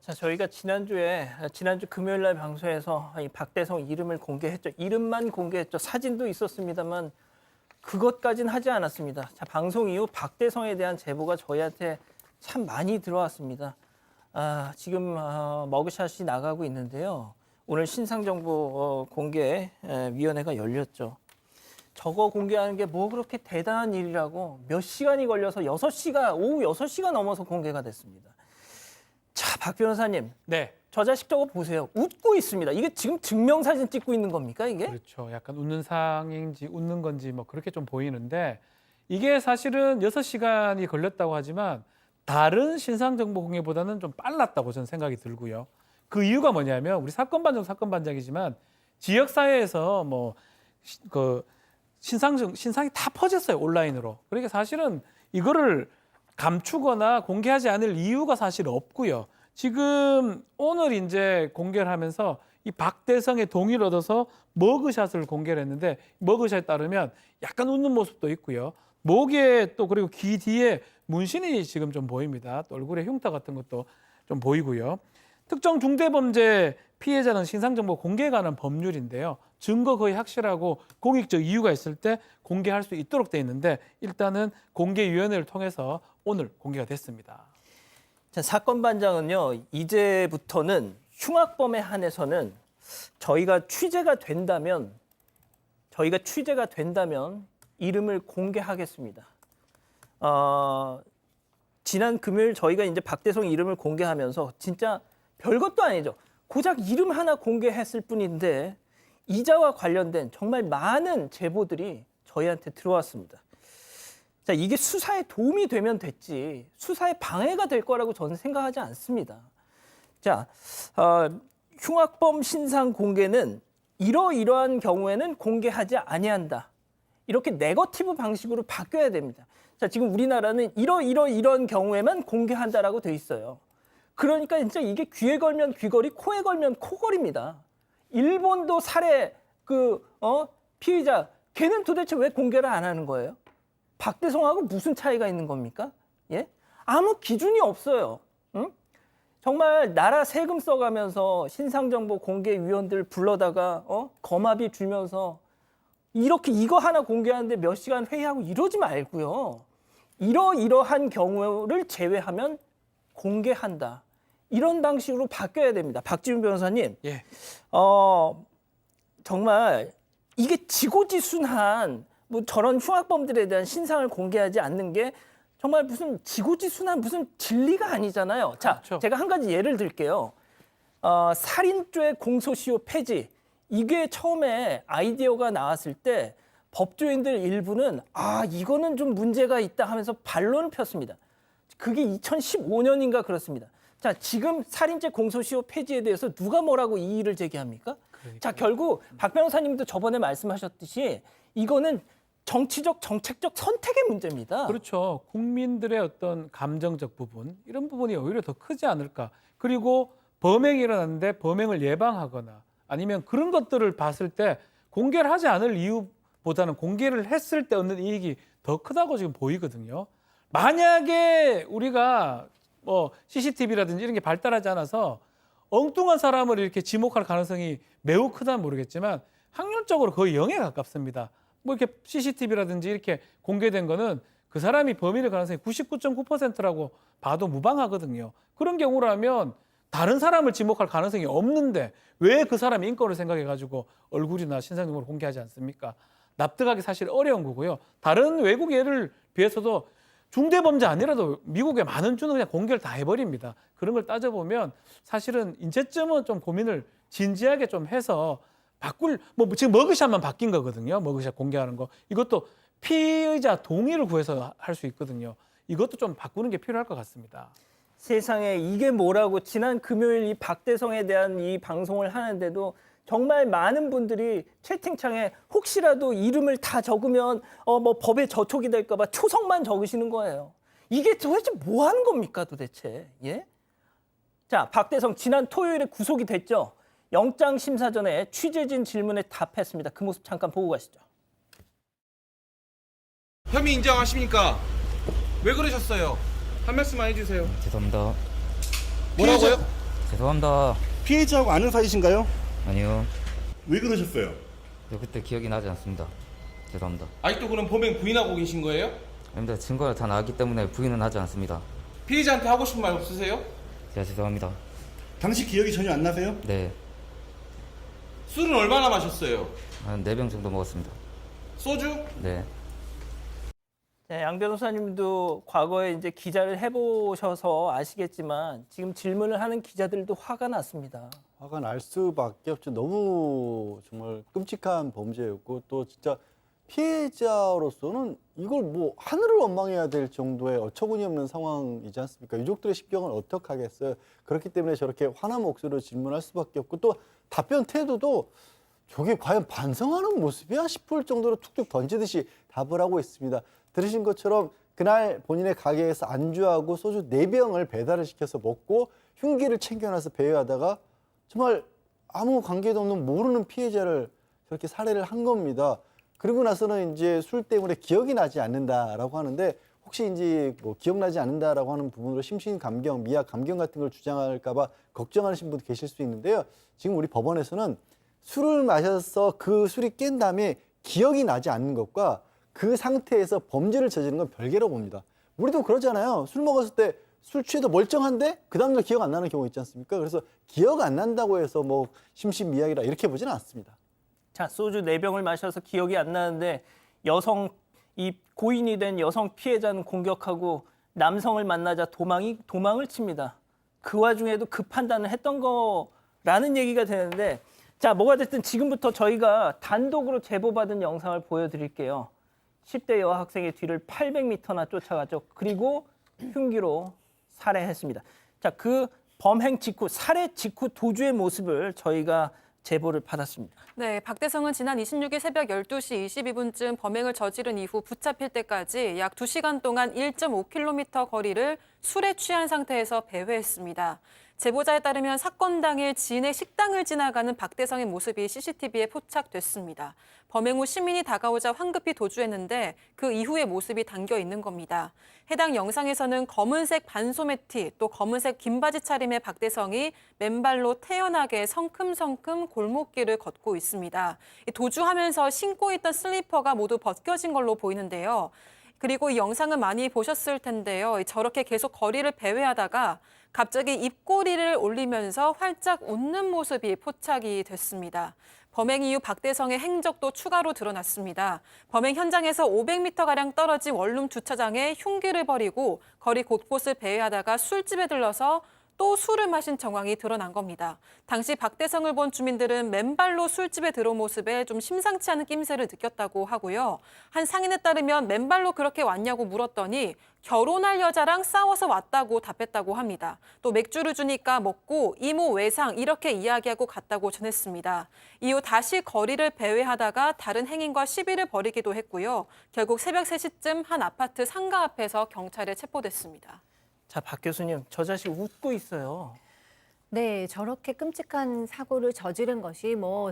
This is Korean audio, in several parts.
자, 저희가 지난주 금요일 날 방송에서 이 박대성 이름을 공개했죠. 이름만 공개했죠. 사진도 있었습니다만 그것까지는 하지 않았습니다. 자, 방송 이후 박대성에 대한 제보가 저희한테 참 많이 들어왔습니다. 지금 머그샷이 나가고 있는데요. 오늘 신상정보 공개위원회가 열렸죠. 저거 공개하는 게 뭐 그렇게 대단한 일이라고 몇 시간이 걸려서 오후 6시가 넘어서 공개가 됐습니다. 자, 박 변호사님. 네. 저 자식 저거 보세요. 웃고 있습니다. 이게 지금 증명사진 찍고 있는 겁니까, 이게? 그렇죠. 약간 웃는 상인지 웃는 건지 뭐 그렇게 좀 보이는데 이게 사실은 6시간이 걸렸다고 하지만 다른 신상정보 공개보다는 좀 빨랐다고 저는 생각이 들고요. 그 이유가 뭐냐면 우리 사건 반장이지만 지역사회에서 뭐 그 신상이 다 퍼졌어요, 온라인으로. 그러니까 사실은 이거를 감추거나 공개하지 않을 이유가 사실 없고요. 지금 오늘 이제 공개를 하면서 이 박대성의 동의를 얻어서 머그샷을 공개를 했는데 머그샷에 따르면 약간 웃는 모습도 있고요. 목에 또 그리고 귀 뒤에 문신이 지금 좀 보입니다. 또 얼굴에 흉터 같은 것도 좀 보이고요. 특정 중대범죄 피해자는 신상정보 공개에 관한 법률인데요. 증거 거의 확실하고 공익적 이유가 있을 때 공개할 수 있도록 돼 있는데 일단은 공개위원회를 통해서 오늘 공개가 됐습니다. 자, 사건 반장은요. 이제부터는 흉악범에 한해서는 저희가 취재가 된다면 이름을 공개하겠습니다. 지난 금요일 저희가 이제 박대성 이름을 공개하면서 진짜 별것도 아니죠. 고작 이름 하나 공개했을 뿐인데 이자와 관련된 정말 많은 제보들이 저희한테 들어왔습니다. 자, 이게 수사에 도움이 되면 됐지 수사에 방해가 될 거라고 저는 생각하지 않습니다. 자, 흉악범 신상 공개는 이러이러한 경우에는 공개하지 아니한다. 이렇게 네거티브 방식으로 바뀌어야 됩니다. 자, 지금 우리나라는 이런 경우에만 공개한다라고 돼 있어요. 그러니까 진짜 이게 귀에 걸면 귀걸이, 코에 걸면 코걸이입니다. 일본도 살해 피의자 걔는 도대체 왜 공개를 안 하는 거예요? 박대성하고 무슨 차이가 있는 겁니까? 예? 아무 기준이 없어요. 응? 정말 나라 세금 써가면서 신상정보 공개위원들 불러다가 거마비 주면서 이렇게 이거 하나 공개하는데 몇 시간 회의하고 이러지 말고요. 이러이러한 경우를 제외하면 공개한다. 이런 방식으로 바뀌어야 됩니다. 박지훈 변호사님. 예. 정말 이게 지고지순한 뭐 저런 흉악범들에 대한 신상을 공개하지 않는 게 정말 무슨 지고지순한 무슨 진리가 아니잖아요. 자, 그렇죠. 제가 한 가지 예를 들게요. 살인죄 공소시효 폐지. 이게 처음에 아이디어가 나왔을 때 법조인들 일부는 이거는 좀 문제가 있다 하면서 반론을 폈습니다. 그게 2015년인가 그렇습니다. 자, 지금 살인죄 공소시효 폐지에 대해서 누가 뭐라고 이의를 제기합니까? 그러니까요. 자, 결국 박 변호사님도 저번에 말씀하셨듯이 이거는 정치적, 정책적 선택의 문제입니다. 그렇죠. 국민들의 어떤 감정적 부분 이런 부분이 오히려 더 크지 않을까. 그리고 범행이 일어났는데 범행을 예방하거나 아니면 그런 것들을 봤을 때 공개를 하지 않을 이유보다는 공개를 했을 때 얻는 이익이 더 크다고 지금 보이거든요. 만약에 우리가 뭐 CCTV라든지 이런 게 발달하지 않아서 엉뚱한 사람을 이렇게 지목할 가능성이 매우 크다는 모르겠지만 확률적으로 거의 0에 가깝습니다. 뭐 이렇게 CCTV라든지 이렇게 공개된 거는 그 사람이 범인의 가능성이 99.9%라고 봐도 무방하거든요. 그런 경우라면 다른 사람을 지목할 가능성이 없는데 왜 그 사람의 인권을 생각해가지고 얼굴이나 신상정보를 공개하지 않습니까? 납득하기 사실 어려운 거고요. 다른 외국 예를 비해서도 중대범죄 아니라도 미국의 많은 주는 그냥 공개를 다 해버립니다. 그런 걸 따져보면 사실은 이제쯤은 좀 고민을 진지하게 좀 해서 지금 머그샷만 바뀐 거거든요. 머그샷 공개하는 거. 이것도 피의자 동의를 구해서 할 수 있거든요. 이것도 좀 바꾸는 게 필요할 것 같습니다. 세상에 이게 뭐라고 지난 금요일 이 박대성에 대한 이 방송을 하는데도 정말 많은 분들이 채팅창에 혹시라도 이름을 다 적으면 뭐 법에 저촉이 될까 봐 초성만 적으시는 거예요. 이게 도대체 뭐 하는 겁니까 도대체? 예? 자, 박대성 지난 토요일에 구속이 됐죠. 영장 심사 전에 취재진 질문에 답했습니다. 그 모습 잠깐 보고 가시죠. 혐의 인정하십니까? 왜 그러셨어요? 한 말씀만 해주세요. 죄송합니다. 뭐라고요? 죄송합니다. 피해자하고 아는 사이신가요? 아니요. 왜 그러셨어요? 저 그때 기억이 나지 않습니다. 죄송합니다. 아직도 그럼 범행 부인하고 계신 거예요? 아닙니다. 증거가 다 나왔기 때문에 부인은 하지 않습니다. 피해자한테 하고 싶은 말 없으세요? 제가 죄송합니다. 당시 기억이 전혀 안 나세요? 네. 술은 얼마나 마셨어요? 한 4병 정도 먹었습니다. 소주? 네. 네, 양 변호사님도 과거에 이제 기자를 해보셔서 아시겠지만 지금 질문을 하는 기자들도 화가 났습니다. 화가 날 수밖에 없죠. 너무 정말 끔찍한 범죄였고 또 진짜 피해자로서는 이걸 뭐 하늘을 원망해야 될 정도의 어처구니 없는 상황이지 않습니까? 유족들의 심경을 어떻게 하겠어요? 그렇기 때문에 저렇게 화난 목소리로 질문할 수밖에 없고 또 답변 태도도 저게 과연 반성하는 모습이야 싶을 정도로 툭툭 던지듯이 답을 하고 있습니다. 들으신 것처럼 그날 본인의 가게에서 안주하고 소주 4병을 배달을 시켜서 먹고 흉기를 챙겨놔서 배회하다가 정말 아무 관계도 없는 모르는 피해자를 저렇게 살해를 한 겁니다. 그리고 나서는 이제 술 때문에 기억이 나지 않는다라고 하는데 혹시 이제 뭐 기억나지 않는다라고 하는 부분으로 심신감경, 미약 감경 같은 걸 주장할까봐 걱정하시는 분도 계실 수 있는데요. 지금 우리 법원에서는 술을 마셔서 그 술이 깬 다음에 기억이 나지 않는 것과 그 상태에서 범죄를 저지른 건 별개라고 봅니다. 우리도 그러잖아요. 술 먹었을 때 술 취해도 멀쩡한데 그 다음날 기억 안 나는 경우 있지 않습니까? 그래서 기억 안 난다고 해서 뭐 심신미약이라 이렇게 보지는 않습니다. 자, 소주 4병을 마셔서 기억이 안 나는데 이 고인이 된 여성 피해자는 공격하고 남성을 만나자 도망을 칩니다. 그 와중에도 그 판단을 했던 거라는 얘기가 되는데 자, 뭐가 됐든 지금부터 저희가 단독으로 제보받은 영상을 보여드릴게요. 10대 여학생의 뒤를 800m나 쫓아갔죠. 그리고 흉기로 살해했습니다. 자, 그 범행 직후, 살해 직후 도주의 모습을 저희가 제보를 받았습니다. 네, 박대성은 지난 26일 새벽 12시 22분쯤 범행을 저지른 이후 붙잡힐 때까지 약 2시간 동안 1.5km 거리를 술에 취한 상태에서 배회했습니다. 제보자에 따르면 사건 당일 지인의 식당을 지나가는 박대성의 모습이 CCTV에 포착됐습니다. 범행 후 시민이 다가오자 황급히 도주했는데 그 이후의 모습이 담겨 있는 겁니다. 해당 영상에서는 검은색 반소매티 또 검은색 긴 바지 차림의 박대성이 맨발로 태연하게 성큼성큼 골목길을 걷고 있습니다. 도주하면서 신고 있던 슬리퍼가 모두 벗겨진 걸로 보이는데요. 그리고 이 영상은 많이 보셨을 텐데요. 저렇게 계속 거리를 배회하다가 갑자기 입꼬리를 올리면서 활짝 웃는 모습이 포착이 됐습니다. 범행 이후 박대성의 행적도 추가로 드러났습니다. 범행 현장에서 500m가량 떨어진 원룸 주차장에 흉기를 버리고 거리 곳곳을 배회하다가 술집에 들러서 또 술을 마신 정황이 드러난 겁니다. 당시 박대성을 본 주민들은 맨발로 술집에 들어온 모습에 좀 심상치 않은 낌새를 느꼈다고 하고요. 한 상인에 따르면 맨발로 그렇게 왔냐고 물었더니 결혼할 여자랑 싸워서 왔다고 답했다고 합니다. 또 맥주를 주니까 먹고 이모 외상 이렇게 이야기하고 갔다고 전했습니다. 이후 다시 거리를 배회하다가 다른 행인과 시비를 벌이기도 했고요. 결국 새벽 3시쯤 한 아파트 상가 앞에서 경찰에 체포됐습니다. 자, 박 교수님, 저 자식 웃고 있어요. 네, 저렇게 끔찍한 사고를 저지른 것이 뭐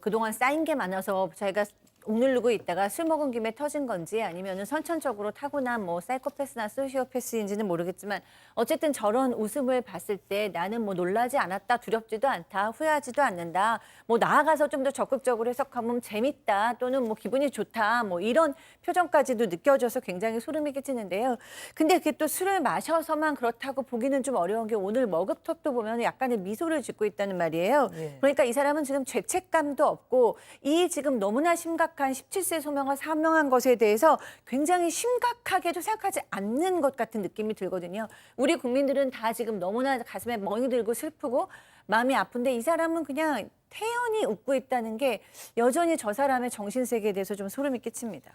그동안 쌓인 게 많아서 자기가 억누르고 있다가 술 먹은 김에 터진 건지 아니면은 선천적으로 타고난 뭐 사이코패스나 소시오패스인지는 모르겠지만 어쨌든 저런 웃음을 봤을 때 나는 뭐 놀라지 않았다, 두렵지도 않다, 후회하지도 않는다, 뭐 나아가서 좀 더 적극적으로 해석하면 재밌다 또는 뭐 기분이 좋다 뭐 이런 표정까지도 느껴져서 굉장히 소름이 끼치는데요. 근데 그게 또 술을 마셔서만 그렇다고 보기는 좀 어려운 게 오늘 머그톱도 보면 약간의 미소를 짓고 있다는 말이에요. 예. 그러니까 이 사람은 지금 죄책감도 없고 이 지금 너무나 심각한 17세 소명을 사명한 것에 대해서 굉장히 심각하게도 생각하지 않는 것 같은 느낌이 들거든요. 우리 국민들은 다 지금 너무나 가슴에 멍이 들고 슬프고 마음이 아픈데 이 사람은 그냥 태연히 웃고 있다는 게 여전히 저 사람의 정신세계에 대해서 좀 소름이 끼칩니다.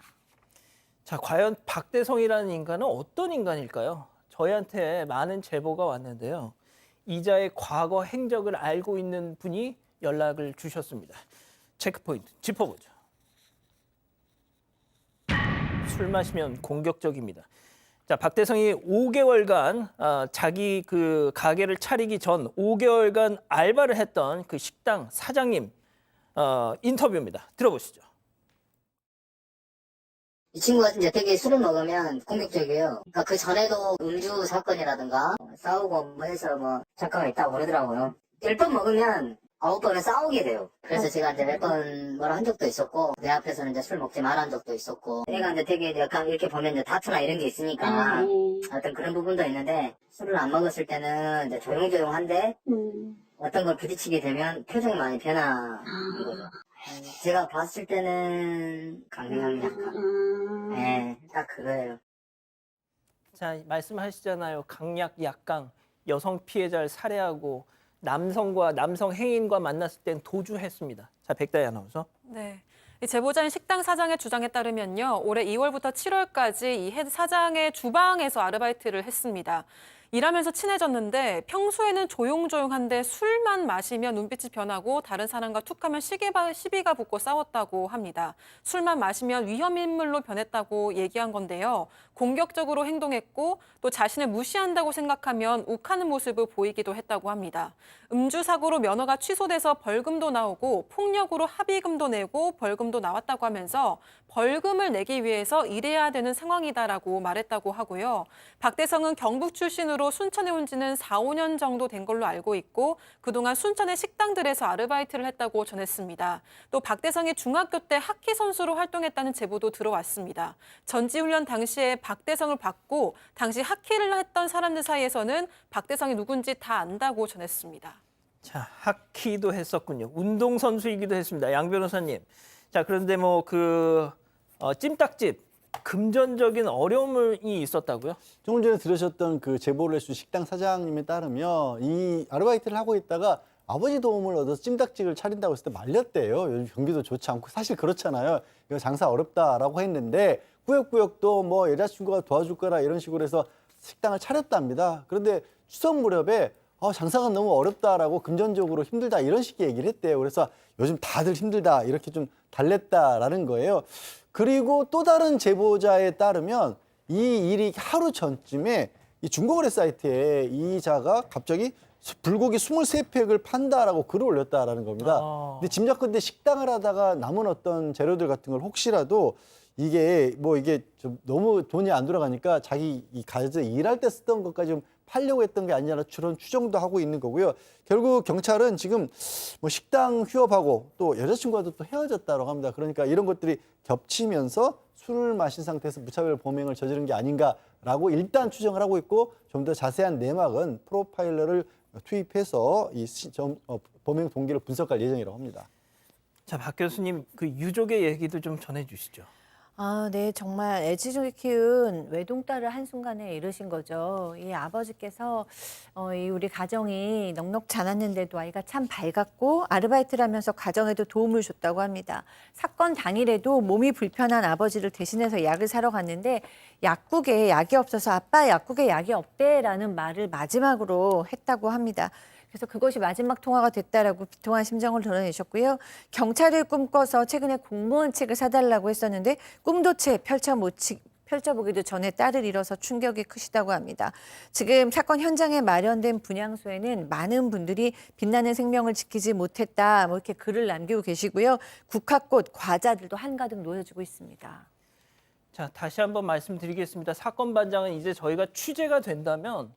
자, 과연 박대성이라는 인간은 어떤 인간일까요? 저희한테 많은 제보가 왔는데요. 이자의 과거 행적을 알고 있는 분이 연락을 주셨습니다. 체크포인트 짚어보죠. 술 마시면 공격적입니다. 자, 박대성이 5개월간 자기 그 가게를 차리기 전 5개월간 알바를 했던 그 식당 사장님 인터뷰입니다. 들어보시죠. 이 친구가 이제 되게 술을 먹으면 공격적이에요. 그러니까 그 전에도 음주 사건이라든가 싸우고 뭐 해서 뭐 잠깐만 있다고 그러더라고요. 10번 먹으면 9번은 싸우게 돼요. 그래서 제가 이제 몇 번 뭐라 한 적도 있었고, 내 앞에서는 이제 술 먹지 말아 한 적도 있었고, 애가 이제 되게 약간 이렇게 보면 이제 다투나 이런 게 있으니까, 어떤 그런 부분도 있는데, 술을 안 먹었을 때는 이제 조용조용한데, 어떤 걸 부딪히게 되면 표정이 많이 변하는 거죠. 제가 봤을 때는 강경한 약간, 네, 딱 그거예요. 자, 말씀하시잖아요. 강약 약강, 여성 피해자를 살해하고 남성과 남성 행인과 만났을 땐 도주했습니다. 자, 백다희 아나운서. 네. 이 제보자인 식당 사장의 주장에 따르면요. 올해 2월부터 7월까지 이 해 사장의 주방에서 아르바이트를 했습니다. 일하면서 친해졌는데 평소에는 조용조용한데 술만 마시면 눈빛이 변하고 다른 사람과 툭하면 시비가 붙고 싸웠다고 합니다. 술만 마시면 위험인물로 변했다고 얘기한 건데요. 공격적으로 행동했고 또 자신을 무시한다고 생각하면 욱하는 모습을 보이기도 했다고 합니다. 음주 사고로 면허가 취소돼서 벌금도 나오고 폭력으로 합의금도 내고 벌금도 나왔다고 하면서 벌금을 내기 위해서 일해야 되는 상황이다라고 말했다고 하고요. 박대성은 경북 출신으로 순천에 온 지는 4, 5년 정도 된 걸로 알고 있고 그동안 순천의 식당들에서 아르바이트를 했다고 전했습니다. 또 박대성이 중학교 때 하키 선수로 활동했다는 제보도 들어왔습니다. 전지훈련 당시에 박대성을 봤고 당시 하키를 했던 사람들 사이에서는 박대성이 누군지 다 안다고 전했습니다. 자, 하키도 했었군요. 운동선수이기도 했습니다. 양 변호사님. 자, 그런데 뭐 찜닭집 금전적인 어려움이 있었다고요? 조금 전에 들으셨던 그 제보를 해준 식당 사장님에 따르면 이 아르바이트를 하고 있다가 아버지 도움을 얻어서 찜닭집을 차린다고 했을 때 말렸대요. 요즘 경기도 좋지 않고 사실 그렇잖아요. 이거 장사 어렵다라고 했는데 꾸역꾸역 또 뭐 여자친구가 도와줄 거라 이런 식으로 해서 식당을 차렸답니다. 그런데 추석 무렵에 장사가 너무 어렵다라고 금전적으로 힘들다 이런 식의 얘기를 했대요. 그래서 요즘 다들 힘들다 이렇게 좀 달랬다라는 거예요. 그리고 또 다른 제보자에 따르면 이 일이 하루 전쯤에 이 중고거래 사이트에 이 자가 갑자기 불고기 23팩을 판다라고 글을 올렸다라는 겁니다. 근데 짐작컨대 식당을 하다가 남은 어떤 재료들 같은 걸 혹시라도 이게 좀 너무 돈이 안 돌아가니까 자기 이 가서 일할 때 쓰던 것까지 좀 팔려고 했던 게 아니냐 그런 추정도 하고 있는 거고요. 결국 경찰은 지금 뭐 식당 휴업하고 또 여자친구와도 또 헤어졌다고 합니다. 그러니까 이런 것들이 겹치면서 술을 마신 상태에서 무차별 범행을 저지른 게 아닌가라고 일단 추정을 하고 있고 좀 더 자세한 내막은 프로파일러를 투입해서 이 범행 동기를 분석할 예정이라고 합니다. 자, 박 교수님 그 유족의 얘기도 좀 전해주시죠. 아, 네, 정말 애지중에 키운 외동딸을 한순간에 잃으신 거죠. 이 아버지께서 이 우리 가정이 넉넉지 않았는데도 아이가 참 밝았고 아르바이트를 하면서 가정에도 도움을 줬다고 합니다. 사건 당일에도 몸이 불편한 아버지를 대신해서 약을 사러 갔는데 약국에 약이 없어서 아빠 약국에 약이 없대라는 말을 마지막으로 했다고 합니다. 그래서 그것이 마지막 통화가 됐다라고 비통한 심정을 드러내셨고요. 경찰을 꿈꿔서 최근에 공무원 책을 사달라고 했었는데 꿈도 채 펼쳐보기도 전에 딸을 잃어서 충격이 크시다고 합니다. 지금 사건 현장에 마련된 분향소에는 많은 분들이 빛나는 생명을 지키지 못했다 뭐 이렇게 글을 남기고 계시고요. 국화꽃, 과자들도 한가득 놓여지고 있습니다. 자, 다시 한번 말씀드리겠습니다. 사건 반장은 이제 저희가 취재가 된다면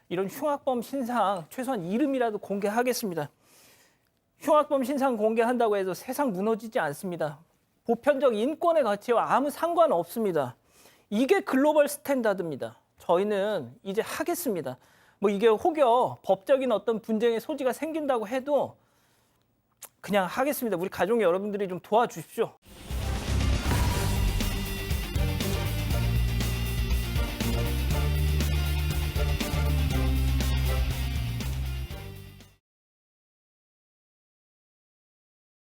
이런 흉악범 신상 최소한 이름이라도 공개하겠습니다. 흉악범 신상 공개한다고 해서 세상 무너지지 않습니다. 보편적 인권의 가치와 아무 상관없습니다. 이게 글로벌 스탠다드입니다. 저희는 이제 하겠습니다. 뭐 이게 혹여 법적인 어떤 분쟁의 소지가 생긴다고 해도 그냥 하겠습니다. 우리 가족 여러분들이 좀 도와주십시오.